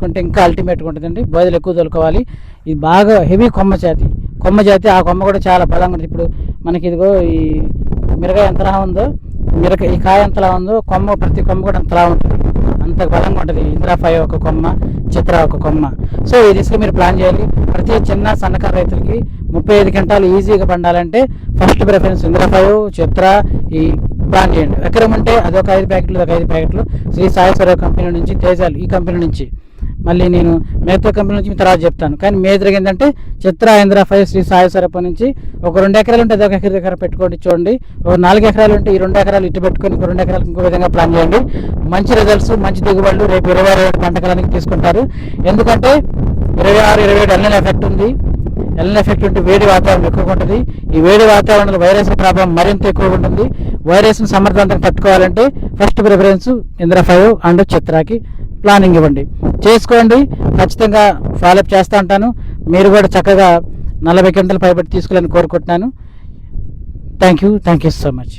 పెట్టుకుంటే ఇంకా అల్టిమేట్గా ఉంటుందండి. బోదెలు ఎక్కువ తోలుకోవాలి. ఇది బాగా హెవీ కొమ్మ జాతి, ఆ కొమ్మ కూడా చాలా బలంగా ఉంటుంది. ఇప్పుడు మనకి ఇదిగో ఈ మిరగాయ ఎంతలా ఉందో, ఈ కాయ ఎంతలా ఉందో, ప్రతి కొమ్మ కూడా అంతలా ఉంటుంది, అంత బలంగా ఉంటుంది. ఇందిరా 5 ఒక కొమ్మ, చిత్ర ఒక కొమ్మ. సో ఈ దిశగా మీరు ప్లాన్ చేయాలి. ప్రతి చిన్న సన్నకారు రైతులకి 35 క్వింటాలు ఈజీగా పండాలంటే ఫస్ట్ ప్రిఫరెన్స్ ఇందిరా 5, చిత్ర ఈ ప్లాన్ చేయండి. ఎకరం అంటే అదొక 5 ప్యాకెట్లు శ్రీ సాయి సర్వ కంపెనీ నుంచి, తేజాలు ఈ కంపెనీ నుంచి. మళ్ళీ నేను మిగతా కంపెనీ నుంచి తర్వాత చెప్తాను. కానీ మేజర్ ఏంటంటే చిత్ర, ఇందిరా 5, శ్రీ సాయి సరప నుంచి ఒక 2 ఎకరాలు ఉంటే అదొక ఎకర పెట్టుకోండి. చూడండి, ఒక 4 ఎకరాలు ఉంటే ఈ 2 ఎకరాలు ఇటు పెట్టుకొని 2 ఎకరాలు ఇంకో విధంగా ప్లాన్ చేయండి. మంచి రిజల్ట్స్, మంచి దిగుబడులు రేపు 26 పంట కాలానికి తీసుకుంటారు. ఎందుకంటే 26, 27 ఎల్నినో ఎఫెక్ట్ ఉంది. ఎల్నినో ఎఫెక్ట్ ఉంటే వేడి వాతావరణం ఎక్కువగా ఉంటుంది. ఈ వేడి వాతావరణంలో వైరస్ ప్రాబ్లం మరింత ఎక్కువగా ఉంటుంది. వైరస్ను సమర్థవంతంగా తట్టుకోవాలంటే ఫస్ట్ ప్రిఫరెన్స్ ఇందిరా 5 అండ్ చిత్రాకి ప్లానింగ్ ఇవ్వండి, చేసుకోండి. ఖచ్చితంగా ఫాలోఅప్ చేస్తూ ఉంటాను. మీరు కూడా చక్కగా 40 క్వింటాలు పైబడి తీసుకోవాలని కోరుకుంటున్నాను. Thank you so much.